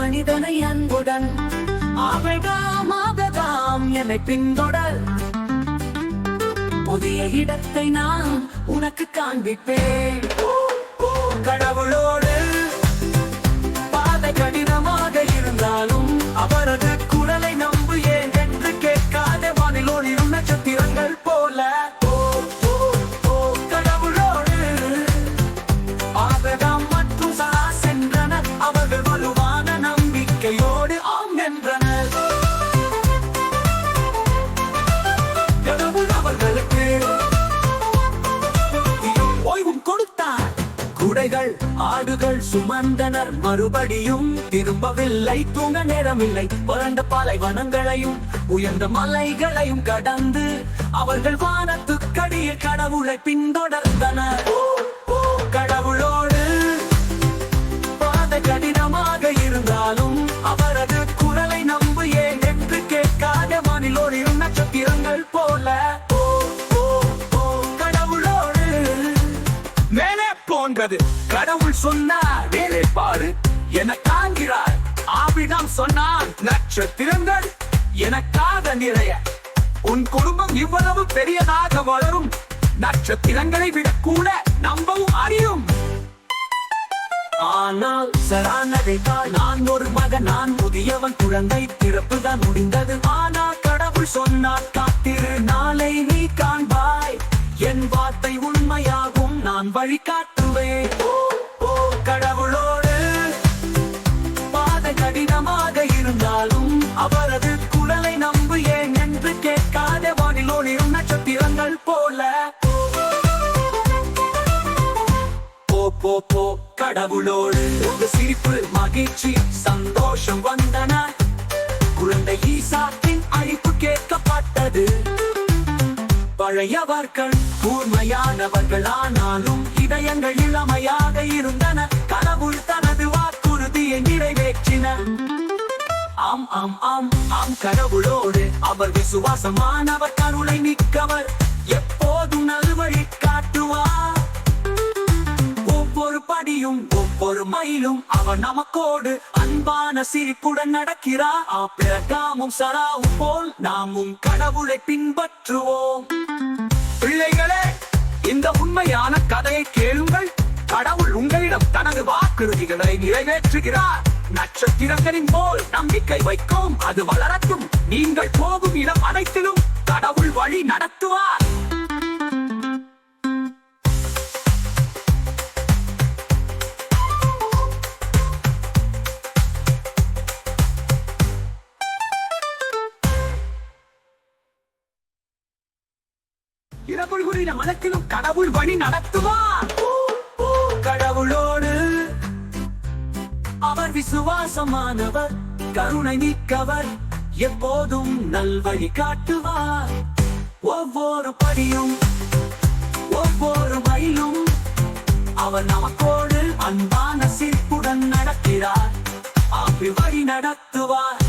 மனிதனை அன்புடன் ஆகதாம் என்னை பின்தொடர். புதிய இடத்தை நான் உனக்கு காண்பிப்பேன். கடவுளோடு பாதை கடினமாக இருந்தாலும் அவரது குரலை நம்பு. ஏன் என்று கேட்காத வானிலோடு நட்சத்திரங்கள் போல கடவுளோடு ஆகதாம் மற்றும் சாரா சென்றனர். அவர்கள் வலுவான நம்பிக்கையோடு ஆம் என்றனர். கடவுள் அவர்களுக்கு ஓய்வும் கொடுத்தார். குடைகள் ஆடுகள் சுமந்தனர், மறுபடியும் திரும்பவில்லை. தூங்க நேரமில்லை. வறண்ட பாலைவனங்களையும் உயர்ந்த மலைகளையும் கடந்து அவர்கள் வானத்துக்கடிய கடவுளை பின்தொடர்ந்தனர். கடவுளோடு பாதை கடினமாக இருந்தாலும் அவரது குரலை நம்பு. ஏன் என்று கேட்காத வானிலோடு நட்சத்திரங்கள் போல கடவுளோடு மேலே போன்றது. கடவுள் சொன்னார், வேலை பாரு என காண்கிறார். ஆபிடம் சொன்னார், நட்சத்திரங்கள் எனக்காக நிறைய. உன் குடும்பம் இவ்வளவு பெரியதாக வளரும். நட்சத்திரங்களை விட கூட நம்பவும் அறியும். ஆனால் சரானதைத்தான் நான் ஒரு மகன், நான் முதியவன், குழந்தை பிறப்புதான் முடிந்தது. ஆனால் கடவுள் சொன்னார், காத்திரு, நாளை நீ காண்பாய். என் வார்த்தை உண்மையாகும், நான் வழி காட்டுவேன். கடவுளோடு பாதை கடினமாக இருந்தாலும் அவரது குரலை நம்பு. ஏன் என்று கேட்காத வானிலோடு நட்சத்திரங்கள் போல கடவுளோடு சிரிப்பு, மகிழ்ச்சி, சந்தோஷம் வந்தன. குழந்தை ஈசாக்கின் அழைப்பு கேட்கப்பட்டது. பழையவர்கள் கூர்மையானவர்கள், ஆனாலும் இதயங்கள் இளமையாக இருந்தன. கடவுள் தனது வாக்குறுதியை நிறைவேற்றினார். ஆம் ஆம் ஆம் ஆம் கடவுளோடு அவர் விசுவாசமானவர், கருணை மிக்கவர், எப்போதும் நல்வழி காட்டுவார். ஒவ்வொரு படியும் ஒவ்வொரு மைலும் அவர் நமக்கோடு அன்பான சிரிப்புடன் நடக்கிறார். ஆபிரகாமும் சராவும் போல் நாமும் கடவுளை பின்பற்றுவோம். பிள்ளைகளே, இந்த உண்மையான கதையை கேளுங்கள். கடவுள் உங்களிடம் தனது வாக்குறுதிகளை நிறைவேற்றுகிறார். நட்சத்திரங்களின் போல் நம்பிக்கை வைக்கும், அது வளரட்டும். நீங்கள் போகும் இடம் அனைத்திலும் கடவுள் வழி நடத்துவார். இரவுகளின் மனத்திலும் கடவுள் வழி நடத்துவார். கடவுளோடு அவர் விசுவாசமானவர், கருணை மிக்கவர், எப்போதும் நல்வழி காட்டுவார். ஒவ்வொரு படியும் ஒவ்வொரு மைலும் அவர் நமக்கோடு அன்பான சிரிப்புடன் நடக்கிறார். அப்படி வழி நடத்துவார்.